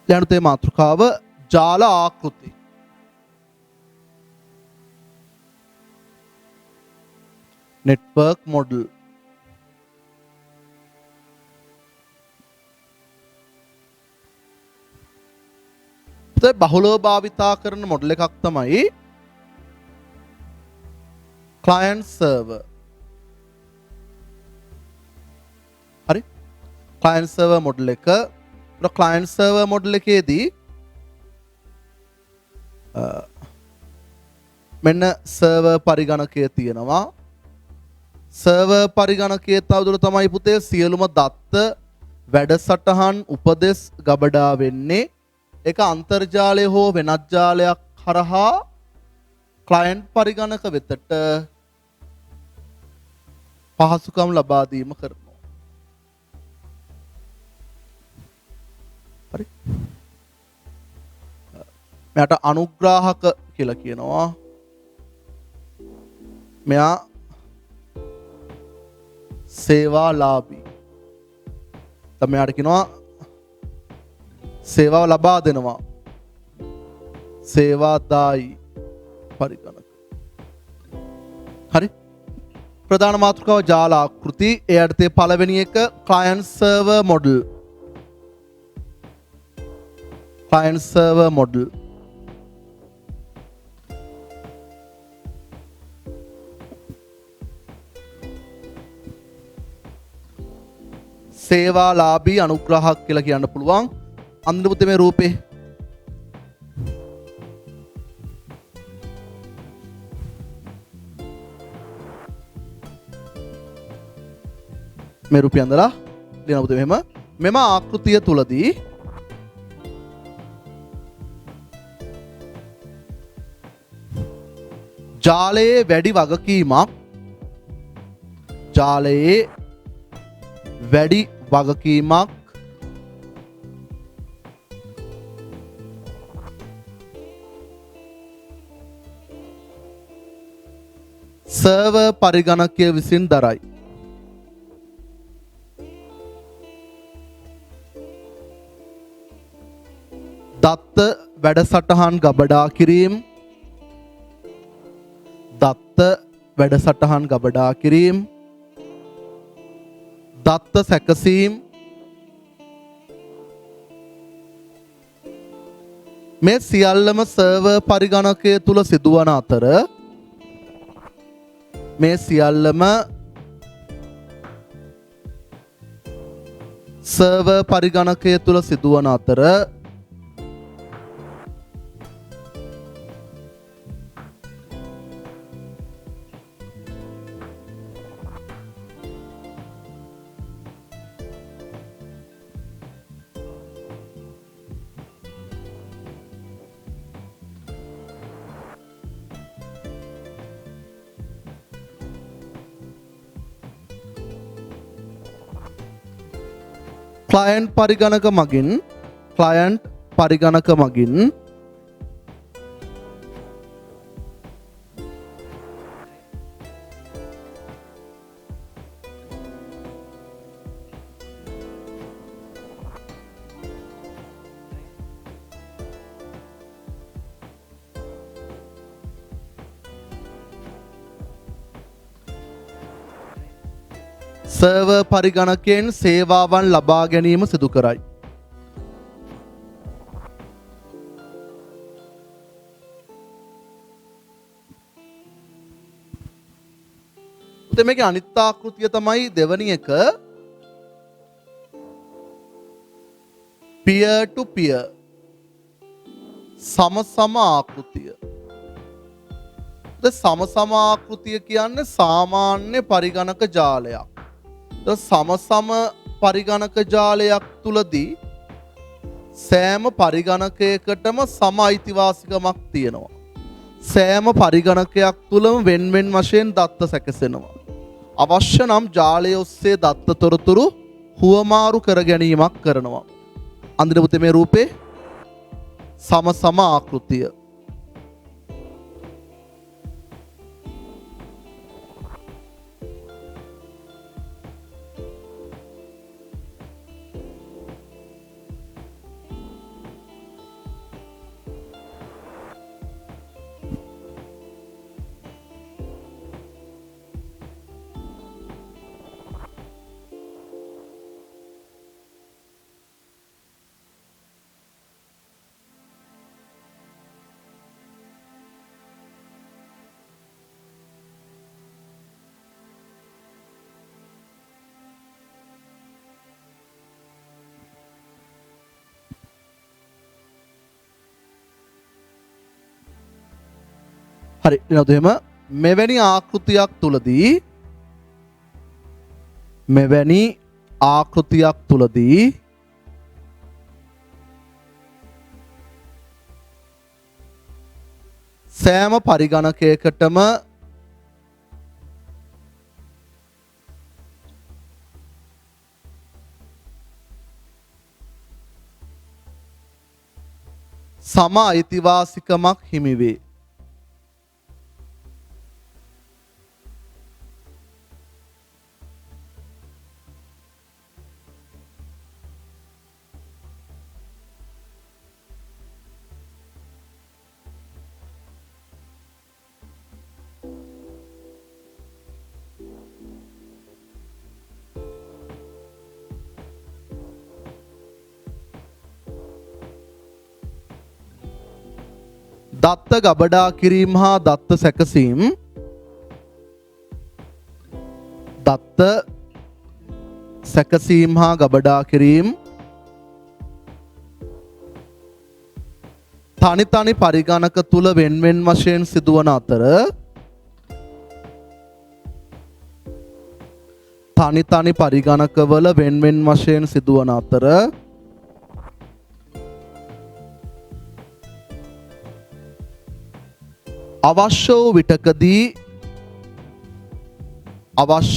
ඊළඟට මාතෘකාව ජාල ආකෘති. network model. බහුලව භාවිතා කරන මොඩල් එකක් තමයි client server. හරි? client server මොඩල් එක. client server මොඩල් එකේදී මෙන්න server පරිගණකය තියෙනවා. server පරිගණකයේ තවදුර තමයි පුතේ සියලුම දත්ත වැඩසටහන් උපදෙස් ගබඩා වෙන්නේ. ඒක අන්තර්ජාලය හෝ වෙනත් ජාලයක් හරහා ක්ලයන්ට් පරිගණක වෙතට පහසුකම් ලබා දීම කරනවා. හරි. මෙයාට අනුග්‍රාහක කියලා කියනවා. මෙයා සේවාලාභී. තමයාට කියනවා සේවාව ලබා දෙනවා. සේවාදායි පරිගණක. හරි. ප්‍රධාන මාතෘකාව ජාල ආකෘති. ඒ අර්ථයේ පළවෙනි එක client server model. client server model. සේවාලාභී අනුග්‍රාහක කියලා කියන්න පුළුවන්. අන්තිම පුතේ මේ රූපේ මේ රූපය අඳලා ලියන පුතේ මෙම ආකෘතිය තුලදී ජාලයේ වැඩි වගකීමක් සර්වර් පරිගණකය විසින් දරයි. දත්ත වැඩසටහන් ගබඩා කිරීම, දත්ත සැකසීම්, මේ සියල්ලම සර්වර් පරිගණකය තුල සිදුවන අතර ක්ලයන්ට් පරිගණක මගින් සර්වර් පරිගණකයෙන් සේවාවන් ලබා ගැනීම සිදු කරයි. මේකේ අනිත් ආකෘතිය තමයි දෙවැනි එක peer to peer සම ආකෘතිය. සම ආකෘතිය කියන්නේ සාමාන්‍ය පරිගණක ජාලයක්. සම පරිගණක ජාලයක් තුලදී සෑම පරිගණකයකටම සම අයිතිවාසිකමක් තියෙනවා. සෑම පරිගණකයක් තුලම වෙන් වශයෙන් දත්ත සැකසෙනවා. අවශ්‍ය නම් ජාලය ඔස්සේ දත්ත තොරතුරු හුවමාරු කර ගැනීමක් කරනවා. අන්තිම පුතේ මේ රූපේ සම ආකෘතිය. හරි ඊළඟට එහෙම මෙවැනි ආකෘතියක් තුලදී සෑම පරිගණකයකටම සම අයිතිවාසිකමක් හිමි වේ. දත්ත ගබඩා කිරීම හා දත්ත සැකසීම් හා ගබඩා කිරීම තනි පරිගණක තුල වෙන්වෙන් වශයෙන් සිදුවන අතර තනි පරිගණකවල වෙන්වෙන් වශයෙන් සිදුවන අතර අවශ්‍ය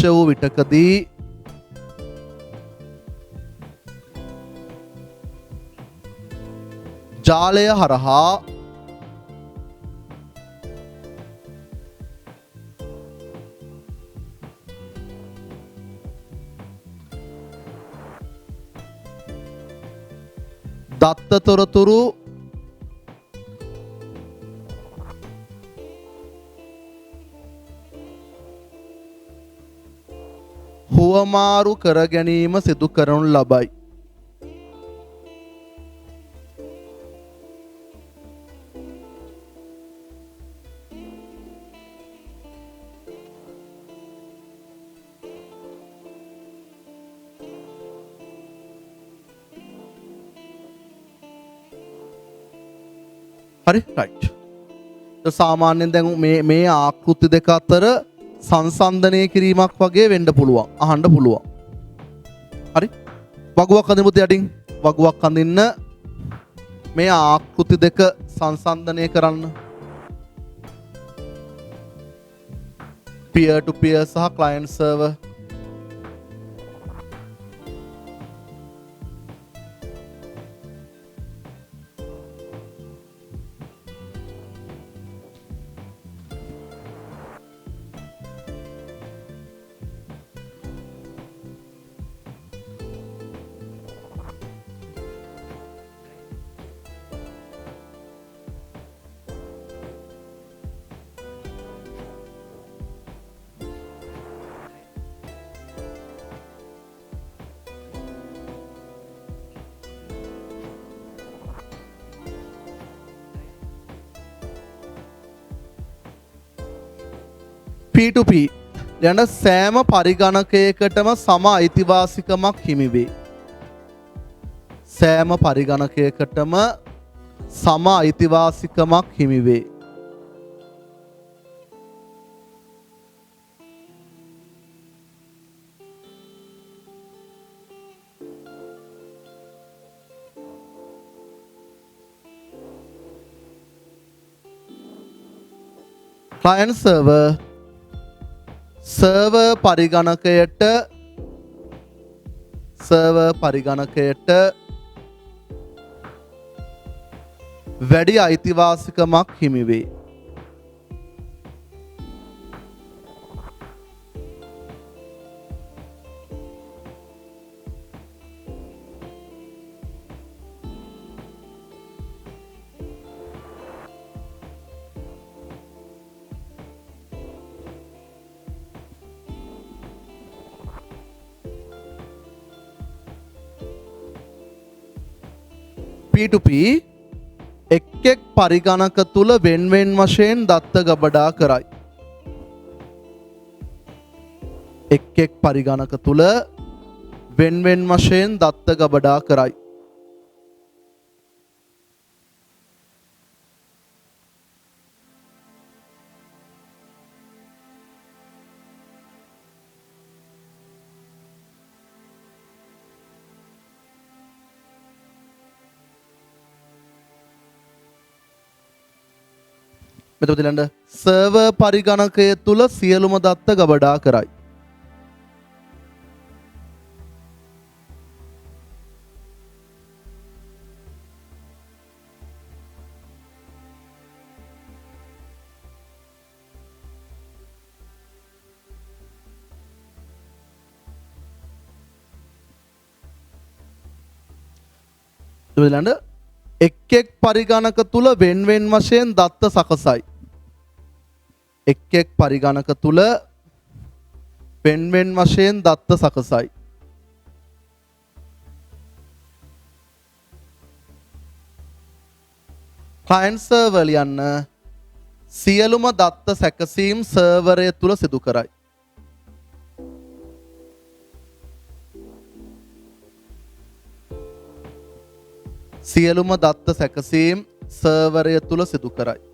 වූ විටකදී ජාලය හරහා දත්ත තොරතුරු හුවමාරු කර ගැනීම සිදු කරනු ලබයි. හරි රයිට්. සාමාන්‍යයෙන් දැන් මේ ආකෘති දෙක අතර සංසන්දනය කිරීමක් වගේ වෙන්න පුළුවන්. අහන්න පුළුවන්. හරි. වගුවක් අඳිමුද යටින්? වගුවක් අඳින්න මේ ආකෘති දෙක සංසන්දනය කරන්න. peer to peer සහ client server. P2P යන සෑම පරිගණකයකටම සම අයිතිවාසිකමක් හිමි වේ. සෑම පරිගණකයකටම සම අයිතිවාසිකමක් හිමි වේ. client server පරිගණකයට වැඩි අයිතිවාසිකමක් හිමි වේ. P2P එක් පරිගණක තුල වෙන්වෙන් වශයෙන් දත්ත ගබඩා කරයි. එක් පරිගණක තුල වෙන්වෙන් වශයෙන් දත්ත ගබඩා කරයි. මෙතකොට ඊළඟ සර්වර් පරිගණකය තුල සියලුම දත්ත ගබඩා කරයි. ඊළඟ එක් පරිගණක තුල වෙන් වෙන් වශයෙන් දත්ත සකසයි. එක් පරිගණක තුල වෙන් වෙන් වශයෙන් දත්ත සකසයි. ක්ලයන්ට් සර්වර් ලියන්න සියලුම දත්ත සැකසීම් සර්වරය තුල සිදු කරයි. සියලුම දත්ත සැකසීම් සර්වරය තුල සිදු කරයි.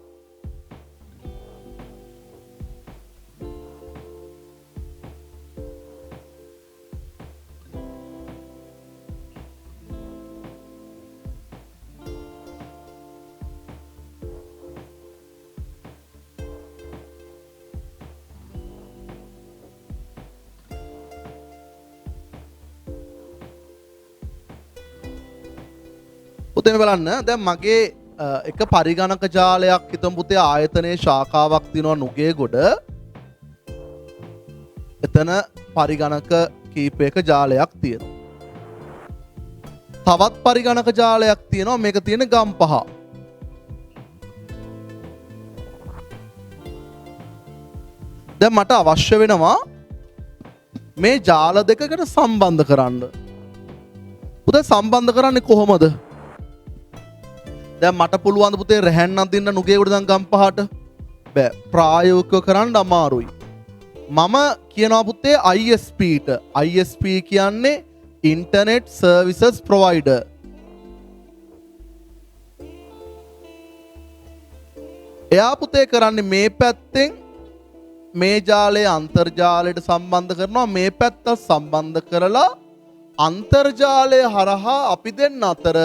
පුතේ බලන්න දැන් මගේ එක පරිගණක ජාලයක් හිතමු පුතේ ආයතනයේ ශාඛාවක් තියෙනවා නුගේගොඩ. එතන පරිගණක කීපයක ජාලයක් තියෙනවා. තවත් පරිගණක ජාලයක් තියෙනවා මේක තියෙන ගම්පහ. දැන් මට අවශ්‍ය වෙනවා මේ ජාල දෙකකට සම්බන්ධ කරන්න. පුතේ සම්බන්ධ කරන්නේ කොහොමද? දැන් මට පුළුවන් පුතේ රැහන් අදින්න නුගේගොඩ ඉඳන් ගම්පහට බෑ ප්‍රායෝගිකව කරන්න අමාරුයි. මම කියනවා පුතේ ISPට. ISP කියන්නේ ඉන්ටර්නෙට් සර්විසස් ප්‍රොවයිඩර්. එයා පුතේ කරන්නේ මේ පැත්තෙන් මේ ජාලය අන්තර්ජාලයට සම්බන්ධ කරනවා මේ පැත්තත් සම්බන්ධ කරලා අන්තර්ජාලය හරහා අපි දෙන්න අතර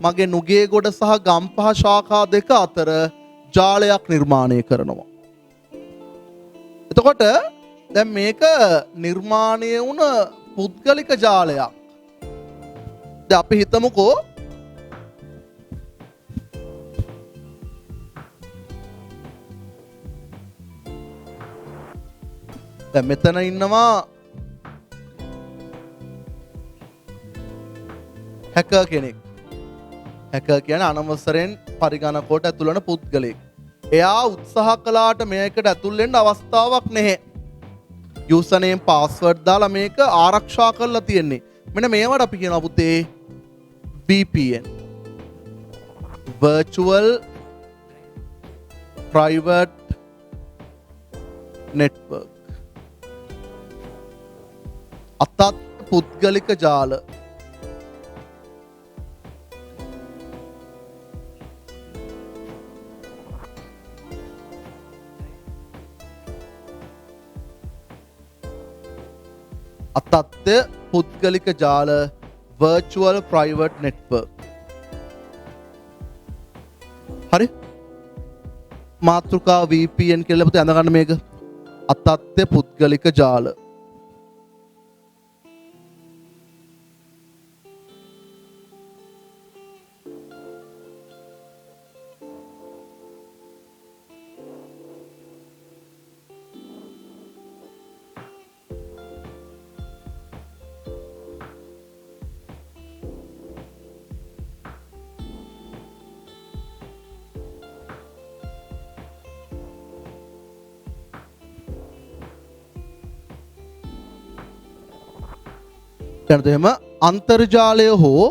මගේ නුගේගොඩ සහ ගම්පහ ශාඛා දෙක අතර ජාලයක් නිර්මාණය කරනවා. එතකොට දැන් මේක නිර්මාණය වුණ පුද්ගලික ජාලයක්. දැන් අපි හිතමුකෝ දැන් මෙතන ඉන්නවා හැකර් කෙනෙක්. හැකර් කියන්නේ අනවසරෙන් පරිගණකයට ඇතුල් වෙන පුද්ගලයෙක්. එයා උත්සාහ කළාට මේකට ඇතුල් වෙන්න අවස්ථාවක් නැහැ. යූසර් නේම් පාස්වර්ඩ් දාලා මේක ආරක්ෂා කරලා තියෙන්නේ. මෙන්න මේවට අපි කියනවා පුතේ VPN. Virtual Private Network. අතත් පුද්ගලික ජාල. අතත්ත්‍ය පුද්ගලික ජාල virtual private network. හරි මාතෘකා VPN කියලා පුතේ අඳගන්න මේක අතත්ත්‍ය පුද්ගලික ජාල. එහෙම අන්තර්ජාලය හෝ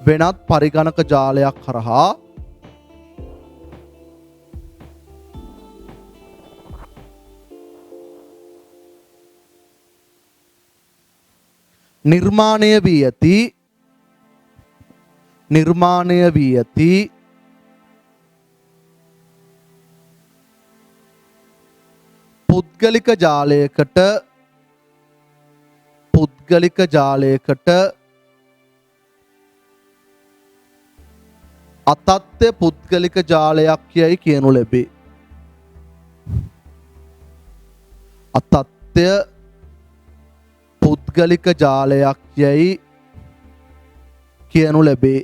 වෙනත් පරිගණක ජාලයක් හරහා නිර්මාණය වී ඇති පුද්ගලික ජාලයකට අතත්ත්‍ය පුද්ගලික ජාලයක් යයි කියනු ලැබේ. අතත්ත්‍ය පුද්ගලික ජාලයක් යයි කියනු ලැබේ.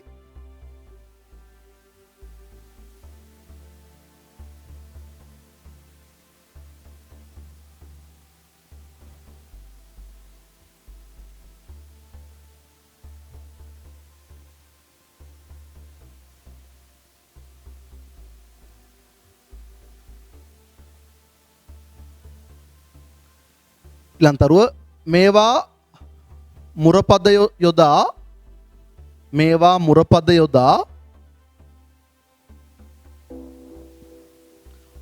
ඊළඟ මේවා මුරපද යොදා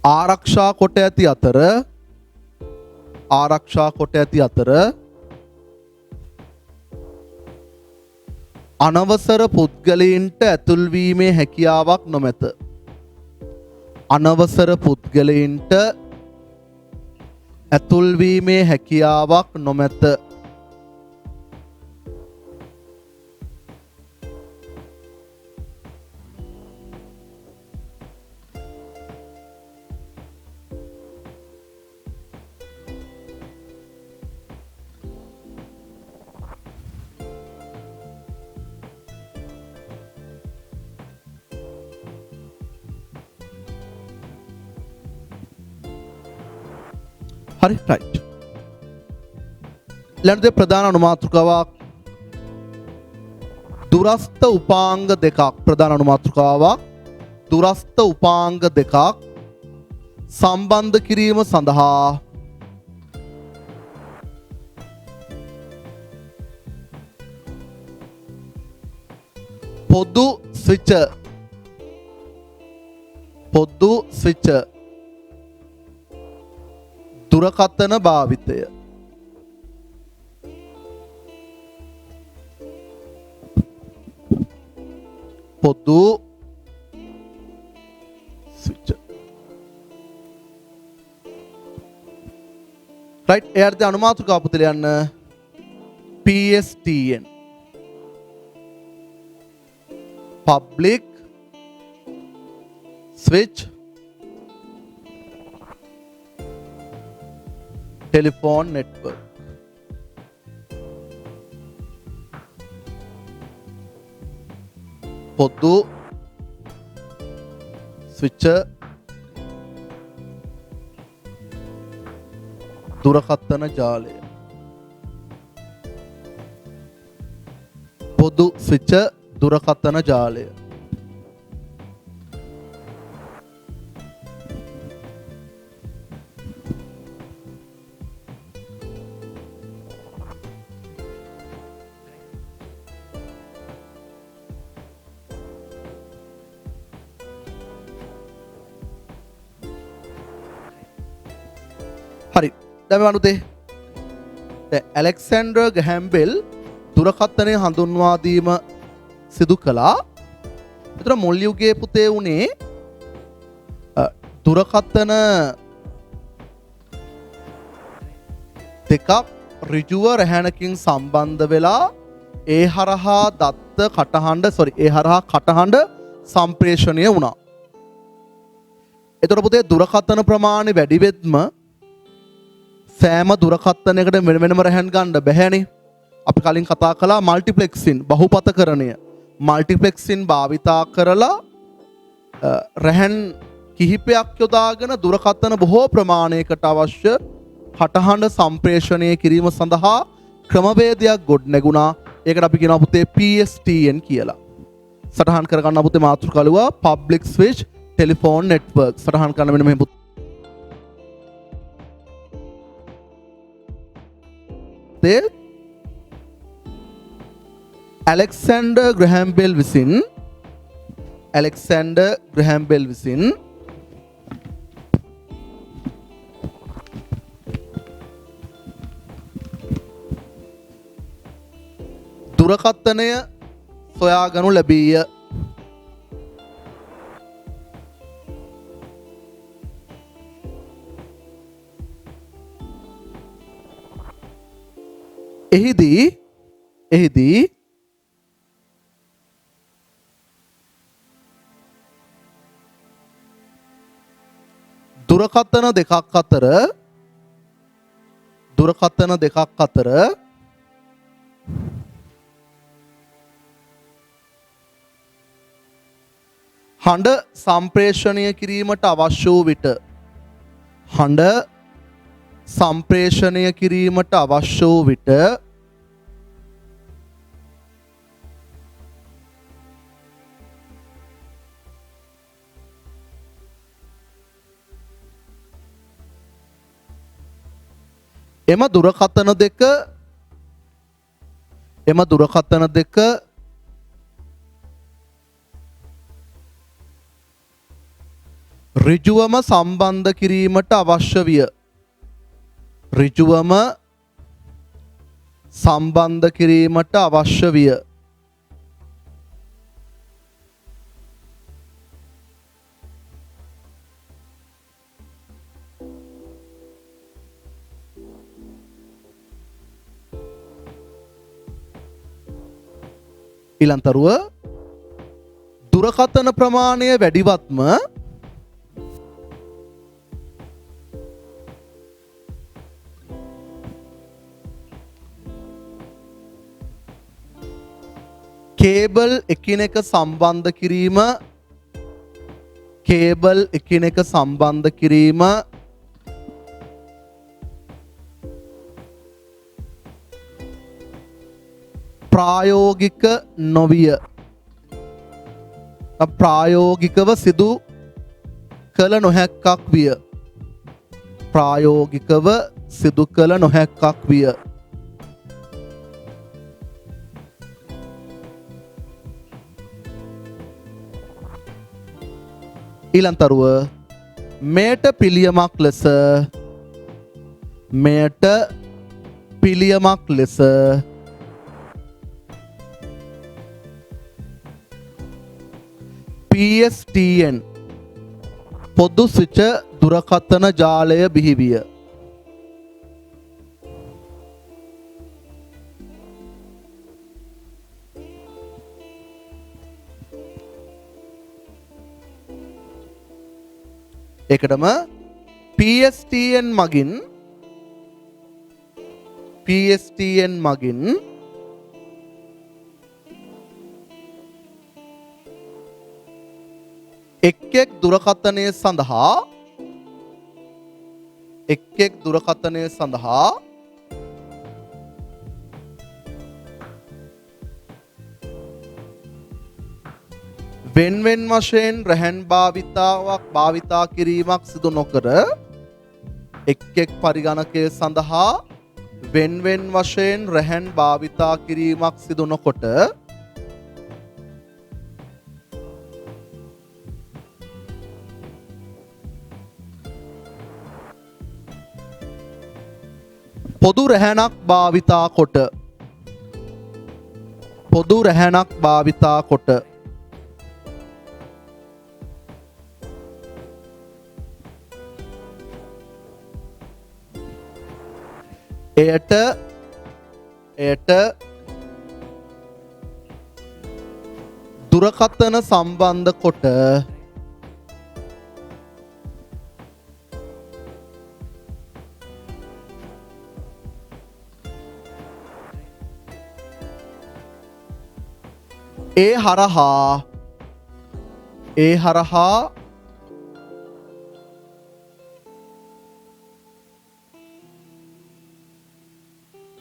ආරක්ෂා කොට ඇති අතර අනවසර පුද්ගලයින්ට ඇතුල්වීමේ හැකියාවක් නොමැත. අනවසර පුද්ගලයින්ට ඇතුල්වීමේ හැකියාවක් නොමැත. හරි රයිට්. ඊළඟට ප්‍රධාන අනුමාතෘකාවක් දුරස්ත උපාංග දෙකක්. ප්‍රධාන අනුමාතෘකාවක් දුරස්ත උපාංග දෙකක් සම්බන්ධ කිරීම සඳහා පොදු ස්විච් දුරකථන භාවිතය. පොදු ස්විච්. රයිට්. එයාට අනුමාතෘකාව පුතේ යන්න PSTN public switch telephone network. පොදු ස්විච් දුරකථන ජාලය. පොදු ස්විච් දුරකථන ජාලය. හරි. දැන් මේ වනුතේ ඇලෙක්සැන්ඩර් ග්‍රැහම් බෙල් දුරකථනය හඳුන්වා දීම සිදු කළා. ඒතර මුල් යුගයේ පුතේ උනේ දුරකථන දෙකක් ඍජුව රැහැනකින් සම්බන්ධ වෙලා ඒ හරහා කටහඬ සම්ප්‍රේෂණය වුණා. ඒතර පුතේ දුරකථන ප්‍රමාණය වැඩි වෙද්ම සෑම දුරකථනයකට වෙනම රැහන් ගන්න බැහැනේ. අපි කලින් කතා කළා මල්ටිප්ලෙක්සින් බහුපතකරණය. මල්ටිප්ලෙක්සින් භාවිතා කරලා රැහන් කිහිපයක් යොදාගෙන දුරකථන බොහෝ ප්‍රමාණයකට අවශ්‍ය කටහඬ සම්ප්‍රේෂණය කිරීම සඳහා ක්‍රමවේදයක් ගොඩනැගුණා. ඒකට අපි කියනවා පුතේ PSTN කියලා. සටහන් කරගන්න පුතේ මාතෘකාව public switch telephone network. සටහන් කරන්න මෙන්න මෙහෙම ඇලෙක්සැන්ඩර් ග්‍රැහම් බෙල් විසින් දුරකථනය සොයාගනු ලැබීය. එහිදී දුරකථන දෙකක් අතර හඬ සම්ප්‍රේෂණය කිරීමට අවශ්‍ය වූ විට එම දුරකථන දෙක ඍජුවම සම්බන්ධ කිරීමට අවශ්‍ය විය. ඊළඟටරුව දුරකථන ප්‍රමාණය වැඩිවත්ම කේබල් එකිනෙක සම්බන්ධ කිරීම ප්‍රායෝගික නොවිය. ප්‍රායෝගිකව සිදු කළ නොහැක්කක් විය. ඊළඟටරුව මෙයට පිළියමක් ලෙස PSTN පොදු ස්විච දුරකථන ජාලය බිහිවිය. ඒකටම PSTN මගින් එක් දුරකථනය සඳහා වෙන්වෙන් වශයෙන් රැහැන් භාවිතා කිරීමක් සිදු නොකර එක් පරිගණකය සඳහා වෙන්වෙන් වශයෙන් රැහැන් භාවිතා කිරීමක් සිදු නොකොට පොදු රැහැනක් භාවිතා කොට එයට දුරකථන සම්බන්ධ කොට ඒ හරහා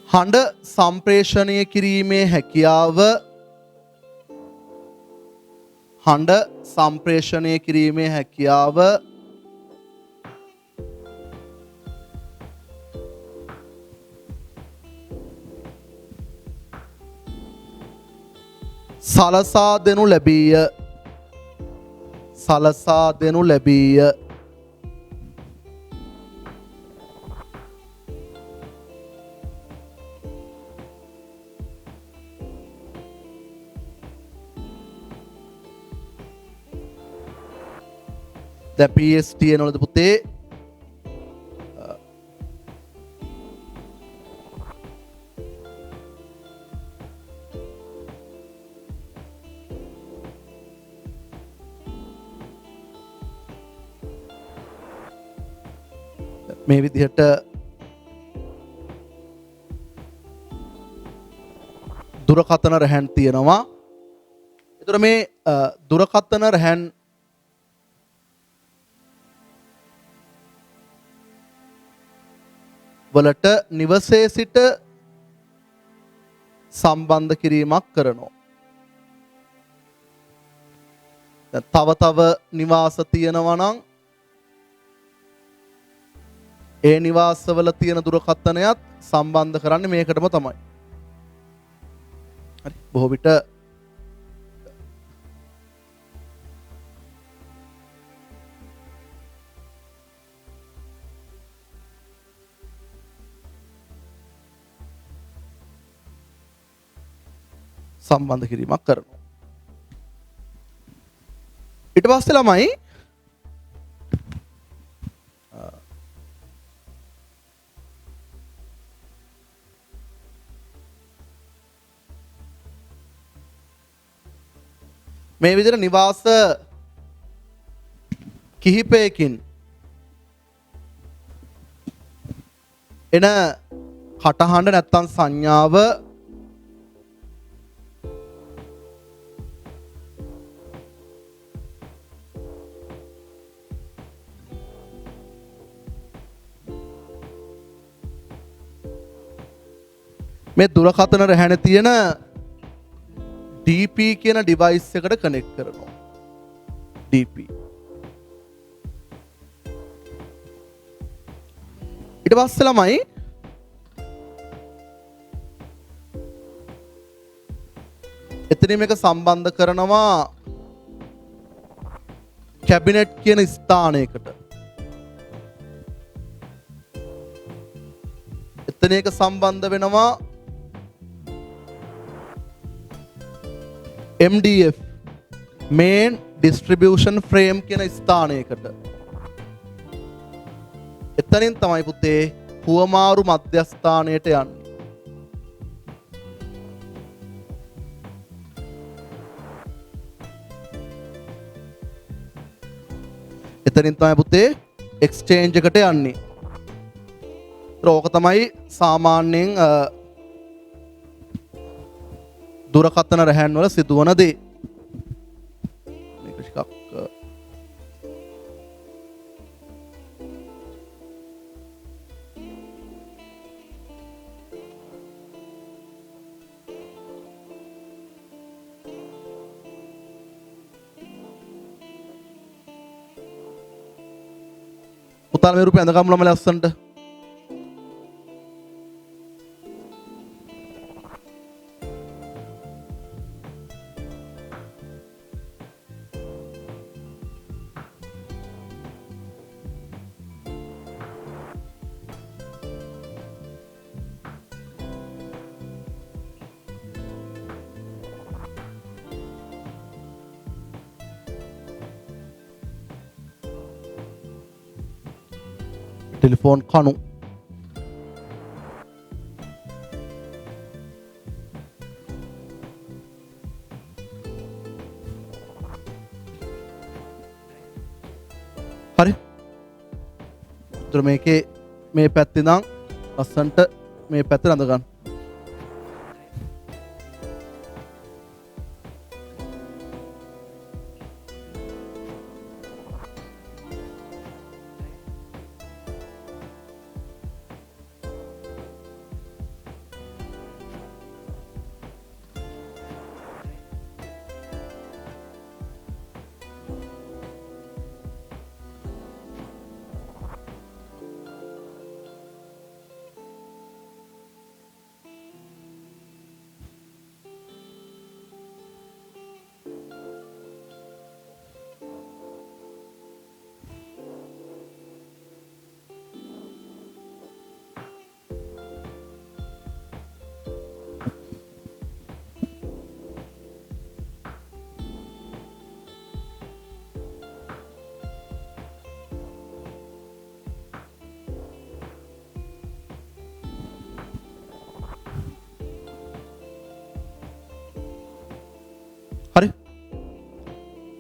හඬ සම්ප්‍රේෂණය කිරීමේ හැකියාව සලසා දෙනු ලැබීය. දැන් PS තියෙනවලු පුතේ මේ විදිහට දුරකථන රැහැන් තියෙනවා. ඒතර මේ දුරකථන රැහැන් වලට නිවසේ සිට සම්බන්ධ කිරීමක් කරනවා. තව තව නිවාස තියෙනවා නම් ඒ නිවාසවල තියෙන දුරකථනයත් සම්බන්ධ කරන්නේ මේකටම තමයි. හරි බොහෝ විට සම්බන්ධ කිරීමක් කරනවා. ඊට පස්සේ ළමයි මේ විදිහට නිවාස කිහිපයකින් එන කටහඬ නැත්තම් සංඥාව මේ දුරකථන රැහැනේ තියෙන DP කියන ඩිවයිස් එකට කනෙක්ට් කරනවා. DP. ඊට පස්සේ ළමයි එතනින් මේක සම්බන්ධ කරනවා කැබිනට් කියන ස්ථානයකට. එතන ඒක සම්බන්ධ වෙනවා MDF main distribution frame කියන ස්ථානයකට. එතනින් තමයි පුතේ හුවමාරු මධ්‍යස්ථානයට යන්නේ. එතනින් තමයි පුතේ exchange එකට යන්නේ. ඕක තමයි සාමාන්‍යයෙන් දුරකථන රැහැන් වල සිදුවන දේ. මේක ටිකක් පුතාලා මේ රූපේ අඳගමු ළමයි ලස්සනට. ටෙලිෆෝන් කණු හරි. ඒතර මේකේ මේ පැත්තේ නම් ලස්සන්ට මේ පැත්තට අඳ ගන්න.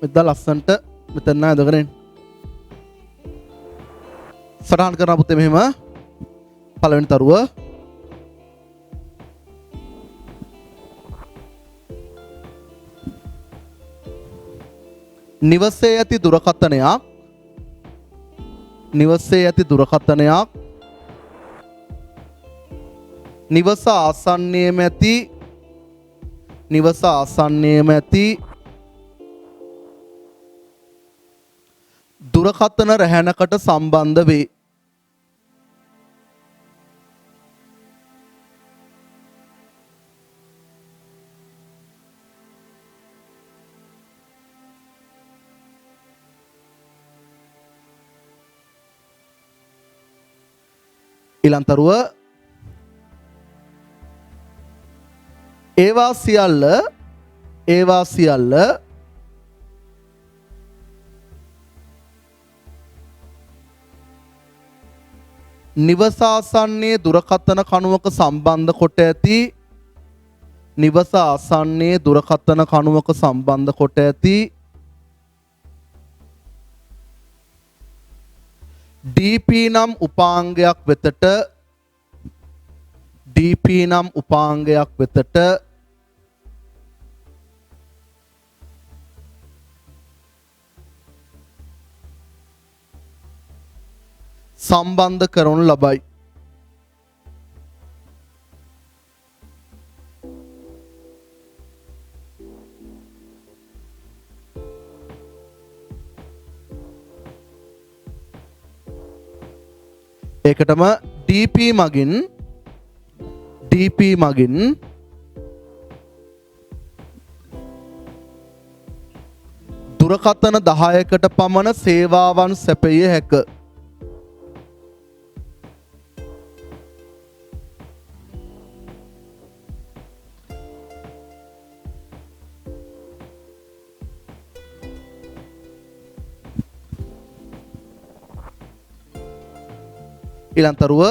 මෙදා ලස්සන්ට මෙතන ඇදගෙන එන්න. සටහන් කරන පුතේ මෙහෙම පළවෙනි තරුව නිවසේ ඇති දුරකථනයක් නිවස ආසන්නයේම ඇති දුරකථන රැහැනකට සම්බන්ධ වේ. ඊළඟ ඒවා සියල්ල නිවසාසන්නයේ දුරකථන කණුවක සම්බන්ධ කොට ඇති DP නම් උපාංගයක් වෙතට සම්බන්ධ කරනු ලබයි. ඒකටම DP මගින් දුරකථන 10කට පමණ සේවාවන් සැපයිය හැක. ඊළඟ තරුව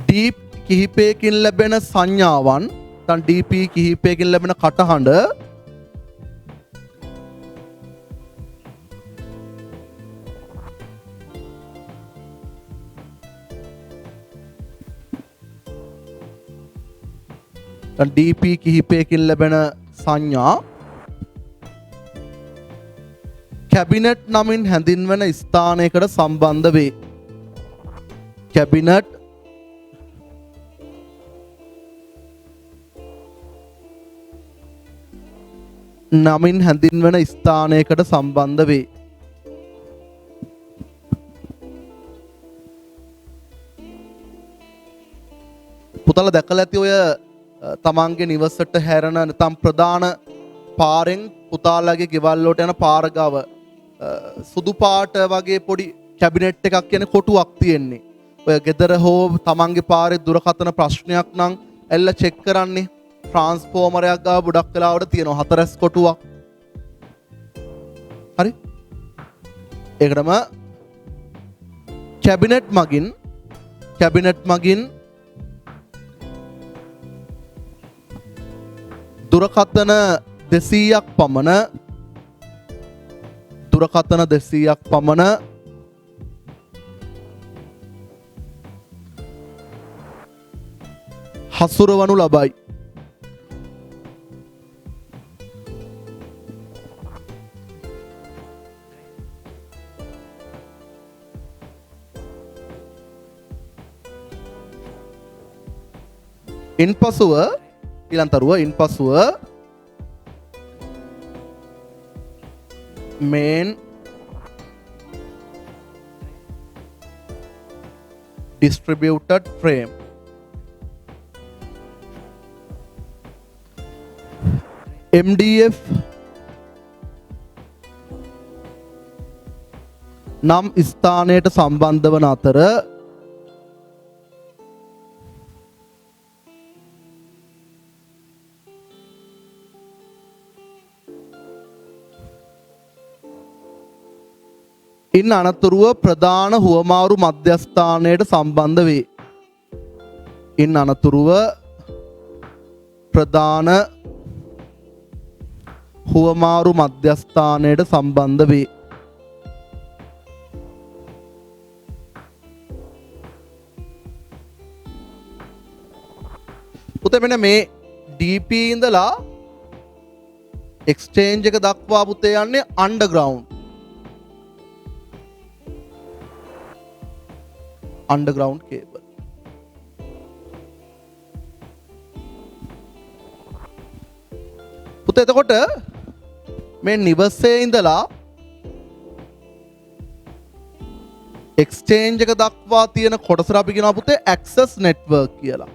DP කිහිපයකින් ලැබෙන සංඥාවන් නැත්නම් DP කිහිපයකින් ලැබෙන කටහඬ DP කිහිපයකින් ලැබෙන සංඥා කැබිනට් නමින් හැඳින්වන ස්ථානයකට සම්බන්ධ වේ. කැබිනට් නමින් හැඳින්වන ස්ථානයකට සම්බන්ධ වේ. පුතල දැකලා ඇති ඔය තමන්ගේ නිවසට හැරෙන නැත්නම් ප්‍රධාන පාරෙන් පුතාලගේ ගෙවල් වලට යන පාර ගාව සුදු පාට වගේ පොඩි කැබිනට් එකක් කියන්නේ කොටුවක් තියෙන්නේ. ඔය ගෙදර හෝ තමන්ගේ පාරේ දුරකථන ප්‍රශ්නයක් නම් එල්ල චෙක් කරන්නේ ට්‍රාන්ස්ෆෝමරයක් ගාව ගොඩක් වෙලාවට තියෙනවා හතරස් කොටුවක්. හරි? ඒකටම කැබිනට් මගින් දුරකථන 200ක් පමණ හසුරවනු ලබයි. ඉන්පසුව main distributed frame MDF නම් ස්ථානයට සම්බන්ධ වන අතර ඉන් අනතුරුව ප්‍රධාන හුවමාරු මධ්‍යස්ථානයට සම්බන්ධ වේ. ඉන් අනතුරුව ප්‍රධාන හුවමාරු මධ්‍යස්ථානයට සම්බන්ධ වේ. පුතේ මෙන්න මේ DP ඉඳලා එක්ස්චේන්ජ් එක දක්වා පුතේ යන්නේ අන්ඩර්ග්‍රවුන්ඩ්. Underground cable. පුතේ එතකොට මේ නිවසේ ඉඳලා එක්ස්චේන්ජ් එක දක්වා තියෙන කොටසට අපි කියනවා පුතේ ඇක්සස් නෙට්වර්ක් කියලා.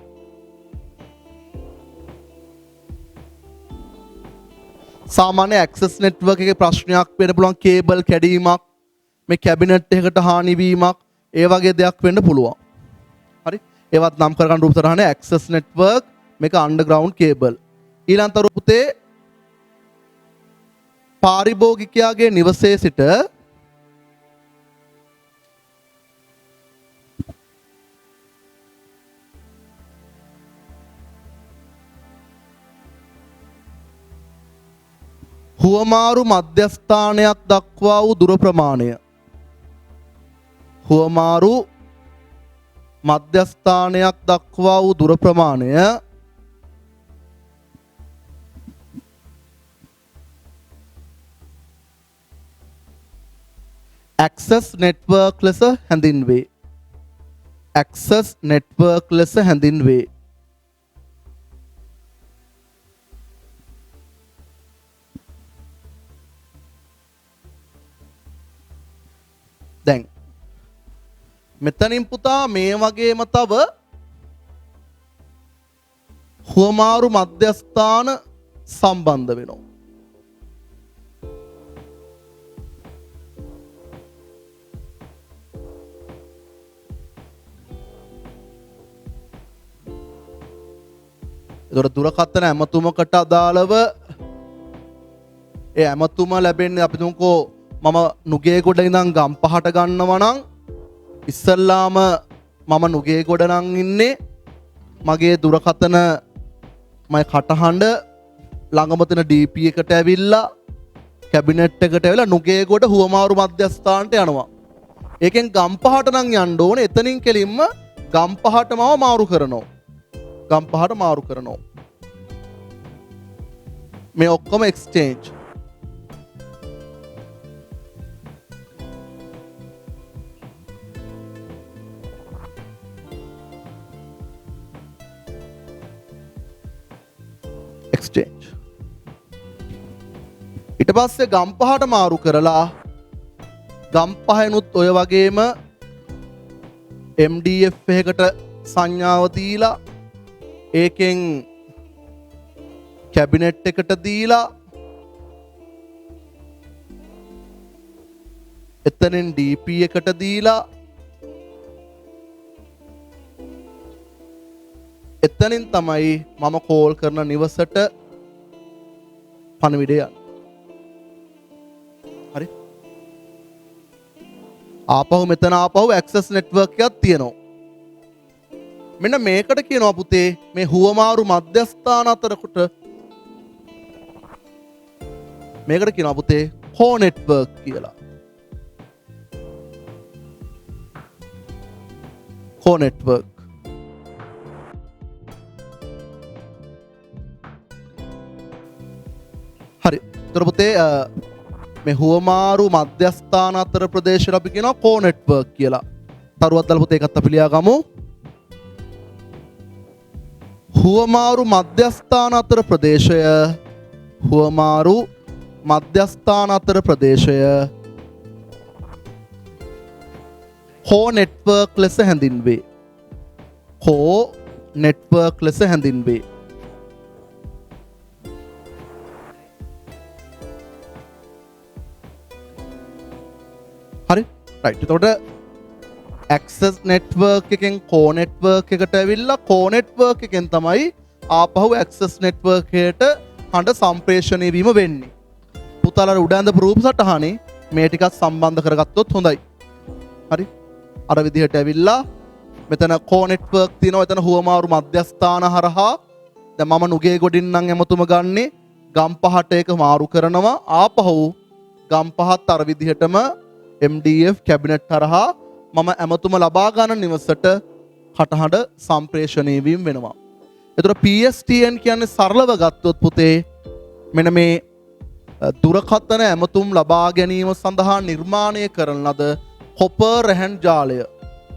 සාමාන්‍ය ඇක්සස් නෙට්වර්ක් එකේ ප්‍රශ්නයක් වෙන්න පුළුවන් කේබල් කැඩීමක්, මේ කැබිනට් එකකට හානි වීමක්, ඒ වගේ දෙයක් වෙන්න පුළුවන්. හරි? ඒවත් නම් කරගන්න රූප සටහනේ ඇක්සස් නෙට්වර්ක්, මේක අන්ඩර්ග්‍රවුන්ඩ් කේබල්. ඊළඟට පුතේ පාරිභෝගිකයාගේ නිවසේ සිට හුවමාරු මධ්‍යස්ථානයක් දක්වා වූ දුර ප්‍රමාණය. හුවමාරු මධ්‍යස්ථානයක් දක්වා වූ දුර ප්‍රමාණය ඇක්සස් නෙට්වර්ක් ලෙස හැඳින්වේ. ඇක්සස් නෙට්වර්ක් ලෙස හැඳින්වේ. දැන් මෙතනින් පුතා මේ වගේම තව හුවමාරු මධ්‍යස්ථාන සම්බන්ධ වෙනවා. එතකොට දුරකථන ඇමතුමකට අදාළව ඒ ඇමතුම ලැබෙන්නේ අපි තුමුකෝ මම නුගේගොඩ ඉඳන් ගම්පහට ගන්නවා නම් ඉස්සල්ලාම මම නුගේගොඩ නම් ඉන්නේ මගේ දුරකථන මම කටහඬ ළඟම තියෙන DP එකට ඇවිල්ලා කැබිනට් එකට ඇවිල්ලා නුගේගොඩ හුවමාරු මධ්‍යස්ථානට යනවා. ඒකෙන් ගම්පහට නම් යන්න ඕනේ. එතනින් කෙලින්ම ගම්පහටම මාරු කරනවා. ගම්පහට මාරු කරනවා. මේ ඔක්කොම එක්ස්චේන්ජ්. එක්ස්චේන්ජ්. ඊට පස්සේ ගම්පහට මාරු කරලා ගම්පහෙනුත් ඔය වගේම MDF එකකට සංඥාව දීලා ඒකෙන් කැබිනට් එකට දීලා එතනින් DP එකට දීලා එතනින් තමයි මම කෝල් කරන නිවසට පණිවිඩය යන්නේ. හරි? ආපහු මෙතන ආපහු ඇක්සස් නෙට්වර්ක් එකක් තියෙනවා. මෙන්න මේකට කියනවා පුතේ මේ හුවමාරු මධ්‍යස්ථාන අතරකට මේකට කියනවා පුතේ කෝ නෙට්වර්ක් කියලා. කෝ නෙට්වර්ක්. හරි. ඒතර පුතේ මේ හුවමාරු මධ්‍යස්ථාන අතර ප්‍රදේශයට අපි කියනවා කෝ නෙට්වර්ක් කියලා. තරුවත් දාලා පුතේ ඒකත් අපි ලියා ගමු. හුවමාරු මධ්‍යස්ථාන අතර ප්‍රදේශය හුවමාරු මධ්‍යස්ථාන අතර ප්‍රදේශය කෝ නෙට්වර්ක් ලෙස හැඳින්වේ. කෝ නෙට්වර්ක් ලෙස හැඳින්වේ. හරි? රයිට්. එතකොට ඇක්සස් නෙට්වර්ක් එකෙන් කෝ නෙට්වර්ක් එකට ඇවිල්ලා කෝ නෙට්වර්ක් එකෙන් තමයි ආපහු ඇක්සස් නෙට්වර්ක් එකට හඬ සම්ප්‍රේෂණය වීම වෙන්නේ. පුතාලා උඩ ඇඳපු රූප සටහනේ මේ ටිකක් සම්බන්ධ කරගත්තොත් හොඳයි. හරි? අර විදිහට ඇවිල්ලා මෙතන කෝ නෙට්වර්ක් තියෙනවා. එතන හුවමාරු මධ්‍යස්ථාන හරහා දැන් මම නුගේගොඩින් නම් එමතුම ගන්නේ ගම්පහට ඒක මාරු කරනවා ආපහු ගම්පහත් අර විදිහටම MDF කැබිනට් තරහා මම ඇමතුම ලබා ගන්න නිවසට කටහඬ සම්ප්‍රේෂණය වීම වෙනවා. ඒතර PSTN කියන්නේ සරලව ගත්තොත් පුතේ මෙන්න මේ දුරකථන ඇමතුම් ලබා ගැනීම සඳහා නිර්මාණය කරන ලද කොපර් රැහන් ජාලය.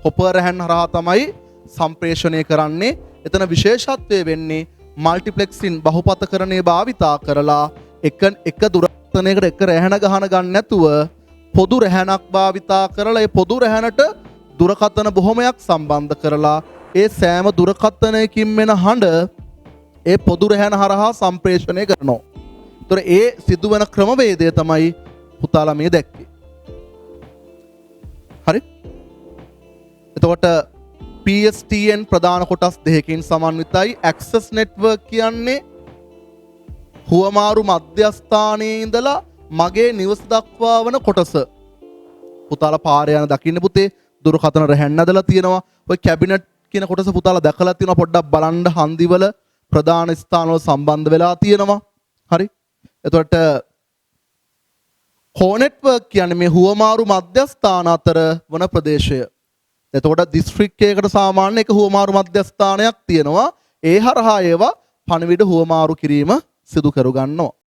කොපර් රැහන් හරහා තමයි සම්ප්‍රේෂණය කරන්නේ. එතන විශේෂත්වය වෙන්නේ මල්ටිප්ලෙක්සින් බහුපතකරණය භාවිතා කරලා එක දුරකථනයකට එක රැහන ගහන ගන්න නැතුව පොදු රැහනක් භාවිතා කරලා ඒ පොදු රැහනට දුරකථන බොහොමයක් සම්බන්ධ කරලා ඒ සෑම දුරකථනයකින් වෙන හඬ ඒ පොදු රැහන හරහා සම්ප්‍රේෂණය කරනවා. ඒතර ඒ සිදුවන ක්‍රමවේදය තමයි පුතාලා මේ දැක්කේ. හරි? එතකොට PSTN ප්‍රධාන කොටස් දෙකකින් සමන්විතයි. access network කියන්නේ හුවමාරු මධ්‍යස්ථානයේ ඉඳලා මගේ නිවස දක්වා වන කොටස. පුතාලා පාරේ යන දකින්න පුතේ දුරකථන රැහන් ඇදලා තියෙනවා. ඔය කැබිනට් කියන කොටස පුතාලා දැකලා තියෙනවා. පොඩ්ඩක් බලන්න හන්දිවල ප්‍රධාන ස්ථානවල සම්බන්ධ වෙලා තියෙනවා. හරි? එතකොට කෝ නෙට්වර්ක් කියන්නේ මේ හුවමාරු මධ්‍යස්ථාන අතර වන ප්‍රදේශය. එතකොට දිස්ත්‍රික් එකකට සාමාන්‍ය එක හුවමාරු මධ්‍යස්ථානයක් තියෙනවා. ඒ හරහා ඒවා පණිවිඩ හුවමාරු කිරීම සිදු කර ගන්නවා.